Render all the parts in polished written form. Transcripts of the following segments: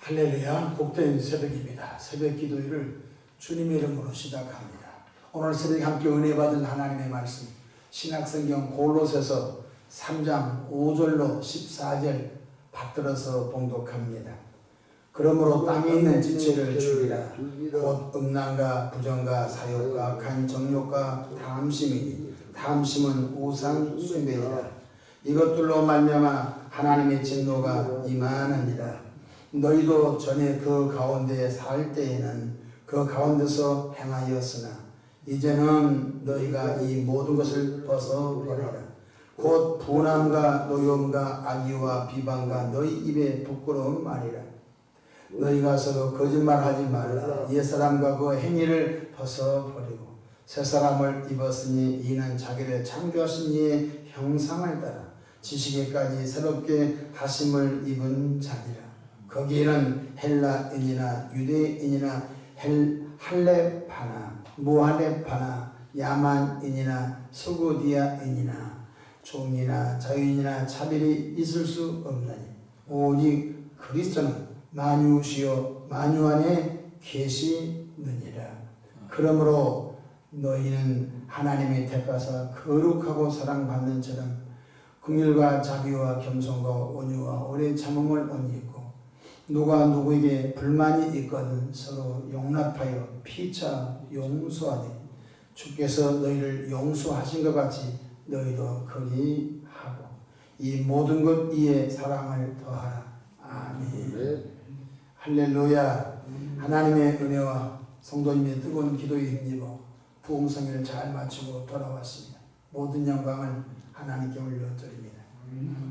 할렐루야, 복된 새벽입니다. 새벽 기도회를 주님의 이름으로 시작합니다. 오늘 새벽에 함께 은혜 받은 하나님의 말씀, 신약성경 골로새서 3장 5절로 14절 받들어서 봉독합니다. 그러므로 땅에 있는 지체를 죽이라. 곧 음란과 부정과 사욕과 악한 정욕과 탐심이니 탐심은 우상 숭배이라. 이것들로 말미암아 하나님의 진노가 임하느니라. 너희도 전에 그 가운데 살 때에는 그 가운데서 행하였으나 이제는 너희가 이 모든 것을 벗어버리라. 곧 분함과 노여움과 악의와 비방과 너희 입에 부끄러운 말이라. 너희가 서로 거짓말하지 말라. 옛사람과 그 행위를 벗어버리고 새사람을 입었으니 이는 자기를 창조하신 이의 형상을 따라 지식에까지 새롭게 하심을 입은 자니라. 거기에는 헬라인이나 유대인이나 할레파나 무할레파나 야만인이나 수구디아인이나 종이나 자유인이나 차별이 있을 수 없나니 오직 그리스도는 만유시요 만유 안에 계시느니라. 그러므로 너희는 하나님의 택하사 거룩하고 사랑받는 처럼 긍휼과 자비와 겸손과 온유와 오래 참음을 언니고 누가 누구에게 불만이 있거든 서로 용납하여 피차 용서하되 주께서 너희를 용서하신 것 같이 너희도 그리하고 이 모든 것 위에 사랑을 더하라. 아멘. 네. 할렐루야. 하나님의 은혜와 성도님의 뜨거운 기도에 힘입어 부흥성회를 잘 마치고 돌아왔습니다. 모든 영광을 하나님께 올려드립니다.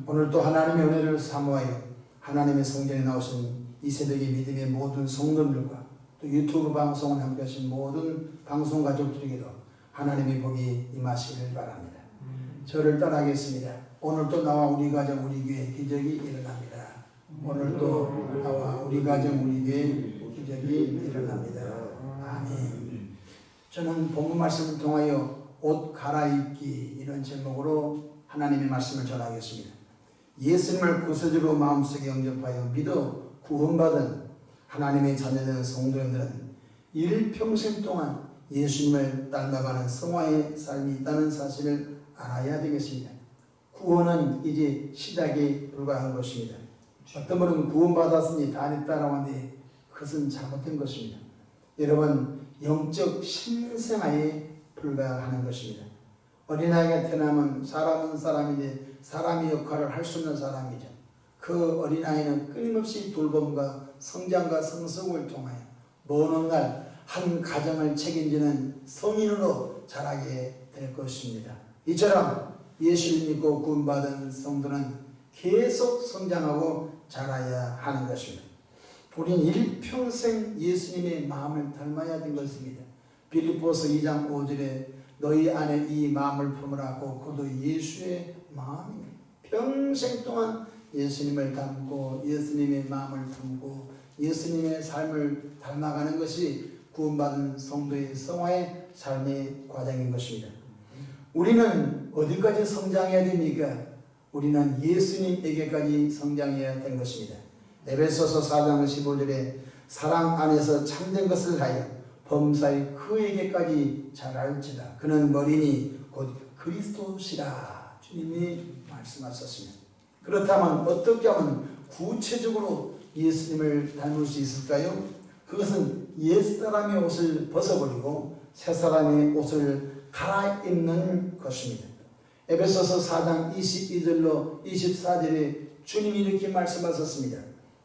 오늘 또 하나님의 은혜를 사모하여 하나님의 성전에 나오신 이 새벽의 믿음의 모든 성도들과 또 유튜브 방송을 함께 하신 모든 방송 가족들에게도 하나님의 복이 임하시길 바랍니다. 저를 따라하겠습니다. 오늘 또 나와 우리 가정 우리 교회 기적이 일어납니다. 오늘 또 나와 우리 가정 우리 교회 기적이 일어납니다. 아멘. 저는 본문 말씀을 통하여 옷 갈아입기 이런 제목으로 하나님의 말씀을 전하겠습니다. 예수님을 구세주로 마음속에 영접하여 믿어 구원받은 하나님의 자녀된 성도님들은 일평생 동안 예수님을 닮아가는 성화의 삶이 있다는 사실을 알아야 되겠습니다. 구원은 이제 시작에 불과한 것입니다. 어떤 분은 구원받았으니 다 됐다라고 하는데 그것은 잘못된 것입니다. 여러분, 영적 신생아에 불과하는 것입니다. 어린아이가 태어나면 사람은 사람인데 사람의 역할을 할 수 있는 사람이죠. 그 어린아이는 끊임없이 돌봄과 성장과 성숙을 통하여 먼 훗날 한 가정을 책임지는 성인으로 자라게 될 것입니다. 이처럼 예수를 믿고 구원받은 성도는 계속 성장하고 자라야 하는 것입니다. 우리는 일평생 예수님의 마음을 닮아야 된 것입니다. 빌립보서 2장 5절에 너희 안에 이 마음을 품으라고 그도 예수의 마음입니다. 평생 동안 예수님을 닮고 예수님의 마음을 품고 예수님의 삶을 닮아가는 것이 구원받은 성도의 성화의 삶의 과정인 것입니다. 우리는 어디까지 성장해야 됩니까? 우리는 예수님에게까지 성장해야 된 것입니다. 에베소서 4장 15절에 사랑 안에서 참된 것을 하여 범사의 그에게까지 자랄지라. 그는 머리니 곧 그리스도시라. 주님이 말씀하셨습니다. 그렇다면 어떻게 하면 구체적으로 예수님을 닮을 수 있을까요? 그것은 옛사람의 옷을 벗어버리고 새사람의 옷을 갈아입는 것입니다. 에베소서 4장 22절로 24절에 주님이 이렇게 말씀하셨습니다.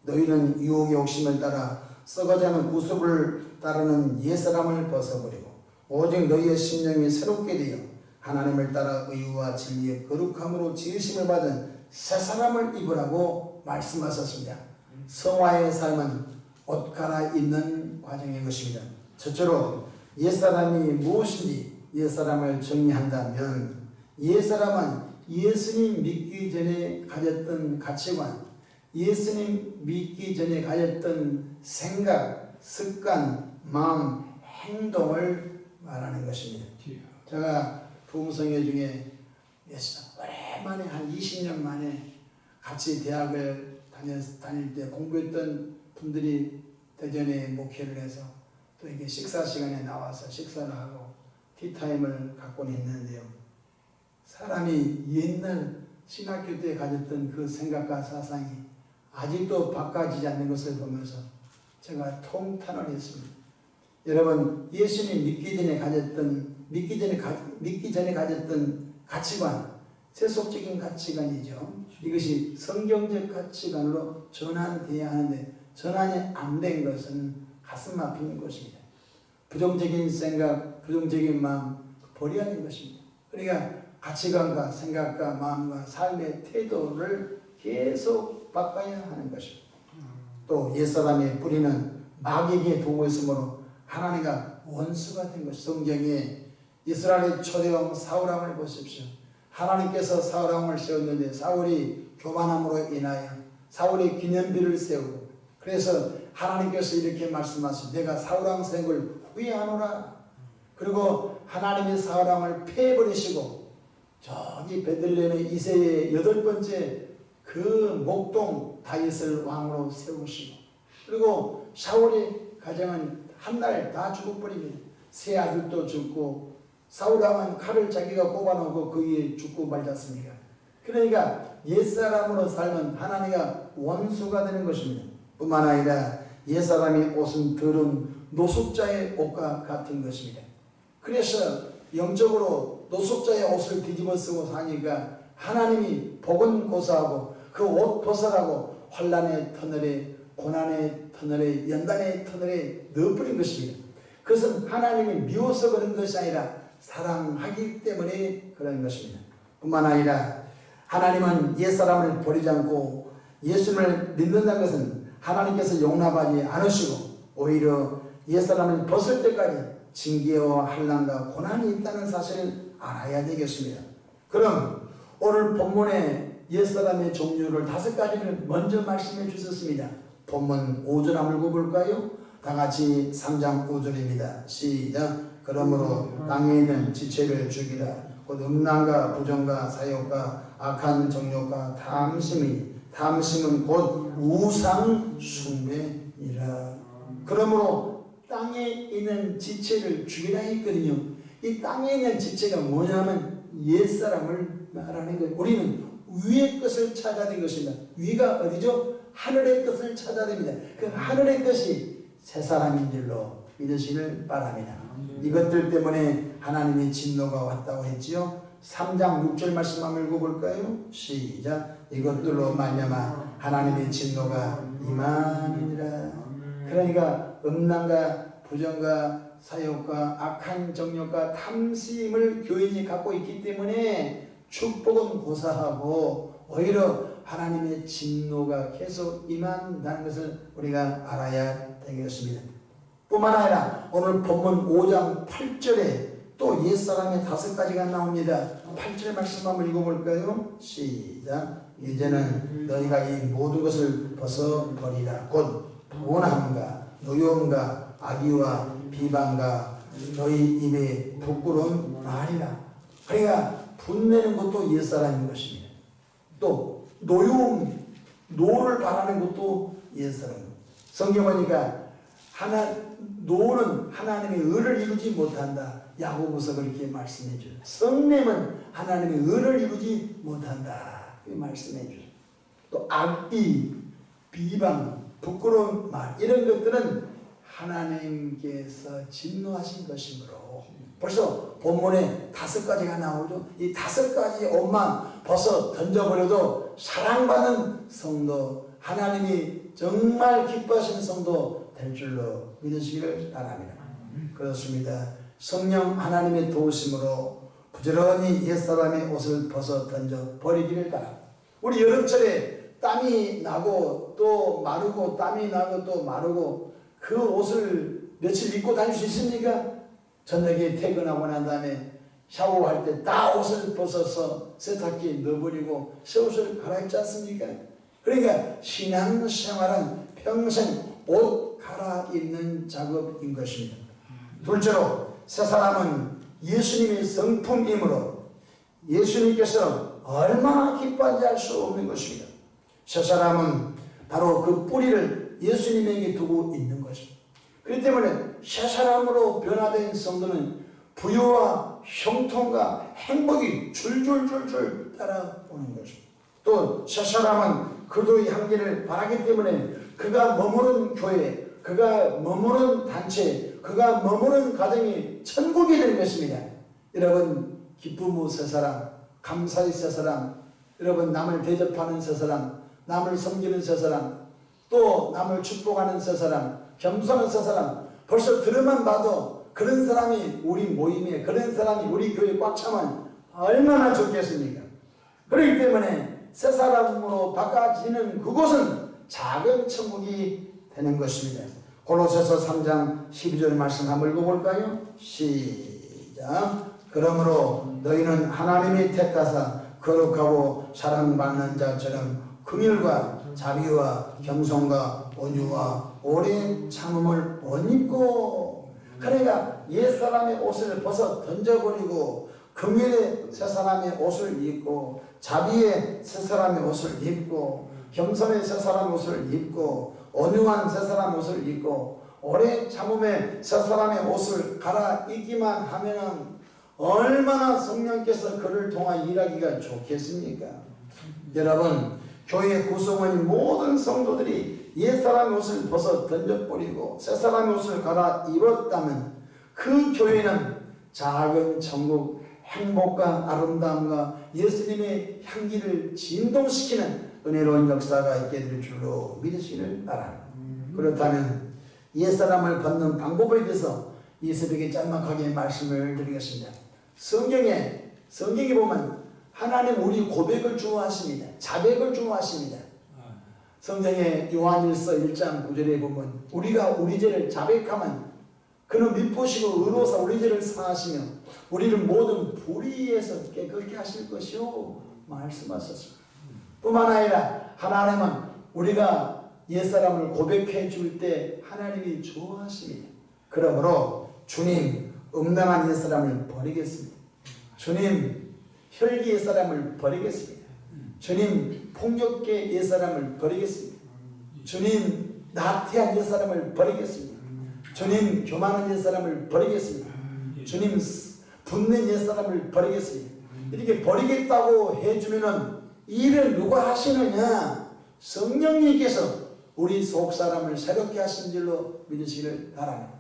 너희는 유혹의 욕심을 따라 썩어가는 구습을 따르는 옛사람을 벗어버리고 오직 너희의 심령이 새롭게 되어 하나님을 따라 의와 진리의 거룩함으로 지으심을 받은 새사람을 입으라고 말씀하셨습니다. 성화의 삶은 옷 갈아입는 과정인 것입니다. 첫째로 옛사람이 무엇인지 옛사람을 정리한다면 옛사람은 예수님 믿기 전에 가졌던 가치관, 예수님 믿기 전에 가졌던 생각, 습관, 마음, 행동을 말하는 것입니다. 제가 부흥성회 중에 오랜만에 한 20년 만에 같이 대학을 다닐 때 공부했던 분들이 대전에 목회를 해서 또 이게 식사 시간에 나와서 식사를 하고 티타임을 갖고 있는데요. 사람이 옛날 신학교 때 가졌던 그 생각과 사상이 아직도 바꿔지지 않는 것을 보면서 제가 통탄을 했습니다. 여러분, 예수님 믿기 전에 가졌던 가치관, 세속적인 가치관이죠. 이것이 성경적 가치관으로 전환되어야 하는데 전환이 안 된 것은 가슴 아픈 것입니다. 부정적인 생각, 부정적인 마음 버려야 하는 것입니다. 그러니까 가치관과 생각과 마음과 삶의 태도를 계속 바꿔야 하는 것입니다. 또 옛사람의 뿌리는 마귀에게 도고 있으므로 하나님과 원수가 된 것. 성경에 이스라엘의 초대왕 사울왕을 보십시오. 하나님께서 사울왕을 세웠는데 사울이 교만함으로 인하여 사울이 기념비를 세우고, 그래서 하나님께서 이렇게 말씀하시죠. 내가 사울왕 세운 걸 후회하노라. 그리고 하나님이 사울왕을 패해버리시고 저기 베들레헴의 이새의 8번째 그 목동 다윗을 왕으로 세우시고, 그리고 사울의 가정은 한날 다 죽어버립니다. 세 아들도 죽고 사울왕은 칼을 자기가 꼽아놓고 거기에 죽고 말지 않습니까? 그러니까 옛사람으로 살면 하나님과 원수가 되는 것입니다. 뿐만 아니라 옛사람의 옷은 더러운 노숙자의 옷과 같은 것입니다. 그래서 영적으로 노숙자의 옷을 뒤집어 쓰고 사니까 하나님이 복은 고사하고 그 옷 벗어라고 환난의 터널에, 고난의 터널에, 연단의 터널에 넣어버린 것입니다. 그것은 하나님이 미워서 그런 것이 아니라 사랑하기 때문에 그런 것입니다. 뿐만 아니라 하나님은 옛사람을 버리지 않고 예수님을 믿는다는 것은 하나님께서 용납하지 않으시고 오히려 옛사람을 벗을 때까지 징계와 환난과 고난이 있다는 사실을 알아야 되겠습니다. 그럼 오늘 본문에 옛사람의 종류를 5가지를 먼저 말씀해 주셨습니다. 본문 5절 한번 읽어볼까요? 다같이 3장 5절입니다. 시작. 그러므로 땅에 있는 지체를 죽이라. 곧 음란과 부정과 사욕과 악한 정욕과 탐심은 곧 우상 숭배이라. 그러므로 땅에 있는 지체를 죽이라 했거든요. 이 땅에 있는 지체가 뭐냐면 옛사람을 말하는 거예요. 우리는 위의 것을 찾아야 되는 것입니다. 위가 어디죠? 하늘의 것을 찾아야 됩니다. 그 하늘의 것이 새 사람인 줄로 믿으시길 바랍니다. 이것들 때문에 하나님의 진노가 왔다고 했지요. 3장 6절 말씀 한번 읽어볼까요? 시작. 이것들로 말미암아 하나님의 진노가 임하니라. 그러니까 음란과 부정과 사욕과 악한 정욕과 탐심을 교인이 갖고 있기 때문에 축복은 고사하고 오히려 하나님의 진노가 계속 임한다는 것을 우리가 알아야 되겠습니다. 뿐만 아니라 오늘 본문 5장 8절에 또 옛사람의 5가지가 나옵니다. 8절 말씀 한번 읽어볼까요? 시작. 이제는 너희가 이 모든 것을 벗어버리라. 곧 분함과 노여움과 악의와 비방과 너희 입에 부끄러운 말이라. 그러니까 분내는 것도 옛사람인 것입니다. 또 노여움, 노를 바라는 것도 옛사람입니다. 성경 보니까 노는 하나님의 의를 이루지 못한다. 야고보서 그렇게 말씀해 줘요. 성냄은 하나님의 의를 이루지 못한다. 그렇게 말씀해 줘요. 또 악의, 비방, 부끄러운 말 이런 것들은 하나님께서 진노하신 것이므로 벌써 본문에 5가지가 나오죠. 이 5가지 옷만 벗어 던져버려도 사랑받는 성도, 하나님이 정말 기뻐하시는 성도 될 줄로 믿으시기를 바랍니다. 그렇습니다. 성령 하나님의 도우심으로 부지런히 옛사람의 옷을 벗어 던져 버리기를 바랍니다. 우리 여름철에 땀이 나고 또 마르고 땀이 나고 또 마르고 그 옷을 며칠 입고 다닐 수 있습니까? 저녁에 퇴근하고 난 다음에 샤워할 때 다 옷을 벗어서 세탁기에 넣어버리고 새 옷을 갈아입지 않습니까? 그러니까 신앙생활은 평생 옷 갈아입는 작업인 것입니다. 둘째로 새 사람은 예수님의 성품이므로 예수님께서 얼마나 기뻐하는지 알 수 없는 것입니다. 새 사람은 바로 그 뿌리를 예수님에게 두고 있는 것입니다. 그렇기 때문에 새 사람으로 변화된 성도는 부유와 형통과 행복이 줄줄줄줄 따라오는 것입니다. 또 새 사람은 그리스도의 향기를 바라기 때문에 그가 머무른 교회, 그가 머무른 단체, 그가 머무른 가정이 천국이 될 것입니다. 여러분 기쁨 후 새 사람, 감사의 새 사람, 여러분 남을 대접하는 새 사람, 남을 섬기는 새 사람, 또 남을 축복하는 새 사람, 겸손한 새 사람, 벌써 들으만 봐도 그런 사람이 우리 모임에, 그런 사람이 우리 교회에 꽉 차면 얼마나 좋겠습니까? 그렇기 때문에 새 사람으로 바꿔지는 그곳은 작은 천국이 되는 것입니다. 골로새서 3장 12절 말씀 한번 읽어볼까요? 시작. 그러므로 너희는 하나님이 택하사 거룩하고 사랑받는 자처럼 긍휼과 자비와 겸손과 온유와 오래 참음을 옷 입고, 그러니까 옛사람의 옷을 벗어 던져버리고 긍휼의 새 사람의 옷을 입고, 자비의 새 사람의 옷을 입고, 겸손의 새 사람의 옷을 입고, 온유한 새 사람의 옷을 입고, 오래 참음의 새 사람의 옷을 갈아입기만 하면은 얼마나 성령께서 그를 통하 일하기가 좋겠습니까? 여러분, 교회 구성원인 모든 성도들이 옛사람의 옷을 벗어 던져버리고 새사람의 옷을 갈아입었다면 그 교회는 작은 천국, 행복과 아름다움과 예수님의 향기를 진동시키는 은혜로운 역사가 있게 될 줄로 믿으시기를 바랍니다. 그렇다면 옛사람을 벗는 방법에 대해서 이 새벽에 짤막하게 말씀을 드리겠습니다. 성경에 보면 하나님 우리 고백을 좋아하십니다. 자백을 좋아하십니다. 성경에 요한일서 1장 9절에 보면 우리가 우리 죄를 자백하면 그는 미쁘시고 의로워서 우리 죄를 사하시며 우리를 모든 불의에서 깨끗게 하실 것이요 말씀하셨습니다. 뿐만 아니라 하나님은 우리가 옛사람을 고백해 줄 때 하나님이 좋아하십니다. 그러므로 주님 음란한 옛사람을 버리겠습니다. 주님 혈기 옛사람을 버리겠습니다. 주님 폭력계 옛사람을 버리겠습니다. 주님 나태한 옛사람을 버리겠습니다. 주님 교만한 옛사람을 버리겠습니다. 주님 분낸 옛사람을 버리겠습니다. 이렇게 버리겠다고 해주면은 일을 누가 하시느냐? 성령님께서 우리 속사람을 새롭게 하신 줄로 믿으시기를 바랍니다.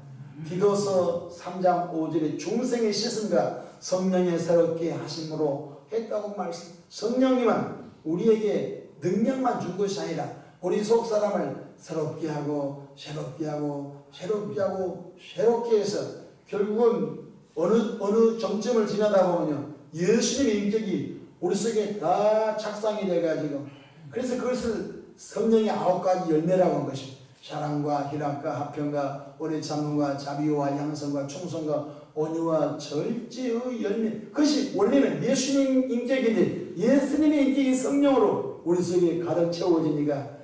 디도서 3장 5절에 중생의 씻음과 성령의 새롭게 하심으로 했다고 말씀. 성령님은 우리에게 능력만 준 것이 아니라 우리 속사람을 새롭게 하고 새롭게 하고 새롭게 하고 새롭게 해서 결국은 어느 정점을 지나다 보면요 예수님의 인격이 우리 속에 다 착상이 돼가지고, 그래서 그것을 성령의 9가지 열매라고 한 것입니다. 사랑과 희락과 화평과 오래 참음과 자비와 양성과 충성과 온유와 절제의 열매, 그것이 원래는 예수님 인격인데 예수님의 인격이 성령으로 우리 속에 가득 채워지니까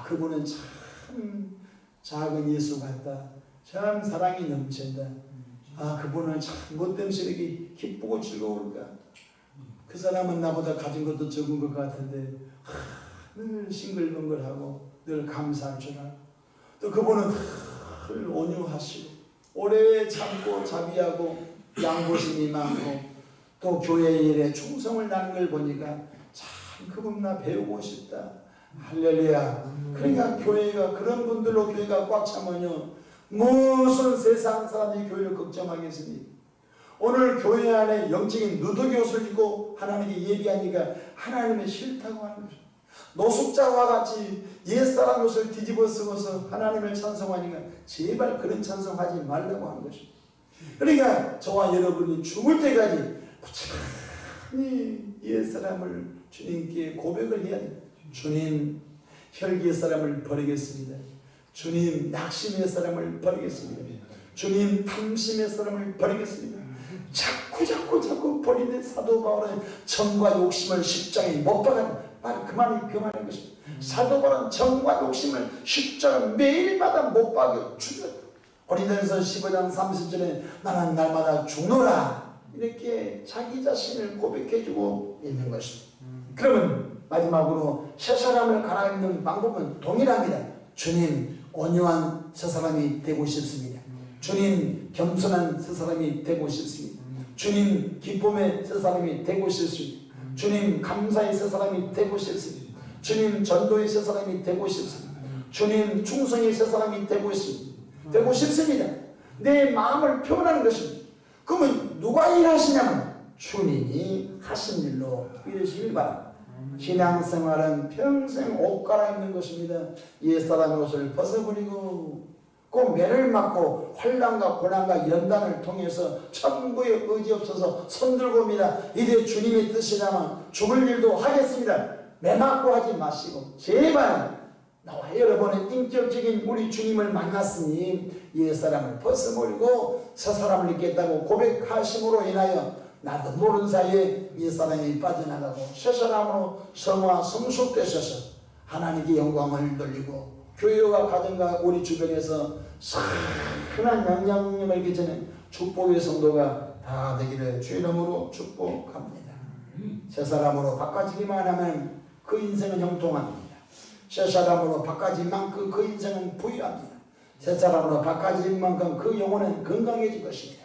그분은 참 작은 예수 같다, 참 사랑이 넘친다, 그분은 참 뭐 때문에 이렇게 기쁘고 즐거울까, 그 사람은 나보다 가진 것도 적은 것 같은데 늘 싱글벙글하고 늘 감사할 줄 알고, 또 그분은 늘 온유하시고 오래 참고 자비하고 양보심이 많고 또 교회 일에 충성을 다하는 걸 보니까 참 그분 나 배우고 싶다. 할렐루야. 그러니까 교회가 그런 분들로 교회가 꽉 차면요 무슨 세상 사람들이 교회를 걱정하겠습니까? 오늘 교회 안에 영적인 누더기 옷을 입고 하나님께 예비하니까 하나님의 싫다고 하는 거죠. 노숙자와 같이 옛사람 옷을 뒤집어 쓰고서 하나님을 찬송하니까 제발 그런 찬송하지 말라고 하는 것입니다. 그러니까 저와 여러분이 죽을 때까지 부지런히 옛사람을 주님께 고백을 해야 됩니다. 주님 혈기의 사람을 버리겠습니다. 주님 낙심의 사람을 버리겠습니다. 주님 탐심의 사람을 버리겠습니다. 자꾸 버리는 사도 바울은 정과 욕심을 십자가에 못 박아. 그만인 것입니다. 사도 바울은 정과 욕심을 십자가 매일마다 못 박아 죽였다. 고린도전서 15장 30절에 나는 날마다 죽노라 이렇게 자기 자신을 고백해주고 있는 것입니다. 그러면 마지막으로 새 사람을 갈아입는 방법은 동일합니다. 주님 온유한 저 사람이 되고 싶습니다. 주님 겸손한 저 사람이 되고 싶습니다. 주님 기쁨의 저 사람이 되고 싶습니다. 주님 감사의 저 사람이 되고 싶습니다. 주님 전도의 저 사람이 되고 싶습니다. 주님 충성의 저 사람이 되고 싶습니다. 내 마음을 표현하는 것입니다. 그러면 누가 일하시냐면 주님이 하신 일로 이루시길 바랍니다. 신앙생활은 평생 옷 갈아입는 것입니다. 옛사람의 옷을 벗어버리고 꼭 매를 맞고 환난과 고난과 연단을 통해서 천부에 의지 없어서 손들고 옵니다. 이제 주님의 뜻이라면 죽을 일도 하겠습니다. 매 맞고 하지 마시고 제발 나와 여러분의 인격적인 우리 주님을 만났으니 옛사람을 벗어버리고 저 사람을 믿겠다고 고백하심으로 인하여 나도 모르는 사이에 옛사람이 빠져나가고 새 사람으로 성화 성숙되셔서 하나님께 영광을 돌리고 교회와 가정과 우리 주변에서 선한 영향력을 끼치는 축복의 성도가 다 되기를 주의 이름으로 축복합니다. 새 사람으로 바꿔지기만 하면 그 인생은 형통합니다. 새 사람으로 바꿔진 만큼 그 인생은 부유합니다. 새 사람으로 바꿔진 만큼 그 영혼은 건강해질 것입니다.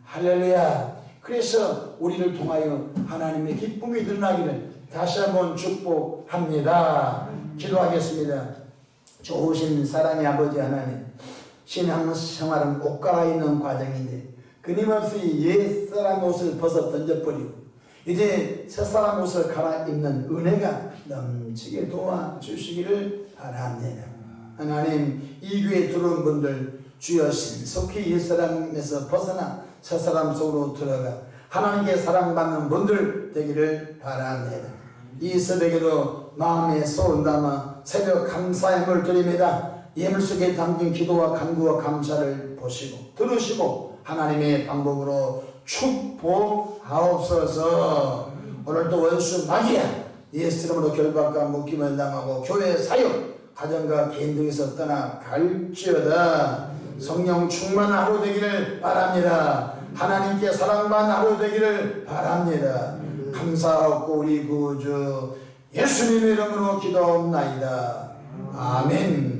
할렐루야. 그래서 우리를 통하여 하나님의 기쁨이 드러나기를 다시 한번 축복합니다. 기도하겠습니다. 좋으신 사랑의 아버지 하나님, 신앙생활은 옷 갈아입는 과정인데 끊임없이 옛사람 옷을 벗어 던져버리고 이제 새사람 옷을 갈아입는 은혜가 넘치게 도와주시기를 바랍니다. 하나님, 이 교회에 들어온 분들 주여 신속히 옛사람에서 벗어나 새사람 속으로 들어가 하나님께 사랑받는 분들 되기를 바랍니다. 이 새벽에도 마음에 소원 담아 새벽 감사함을 드립니다. 예물 속에 담긴 기도와 간구와 감사를 보시고 들으시고 하나님의 방법으로 축복하옵소서. 오늘도 원수 마귀야 예수 이름으로 결박과 묶임을 당하고 교회 사역 가정과 개인 등에서 떠나갈지어다. 성령 충만한 하루 되기를 바랍니다. 하나님께 사랑받는 하루 되기를 바랍니다. 감사하고 우리 구주 예수님의 이름으로 기도하옵나이다. 아멘.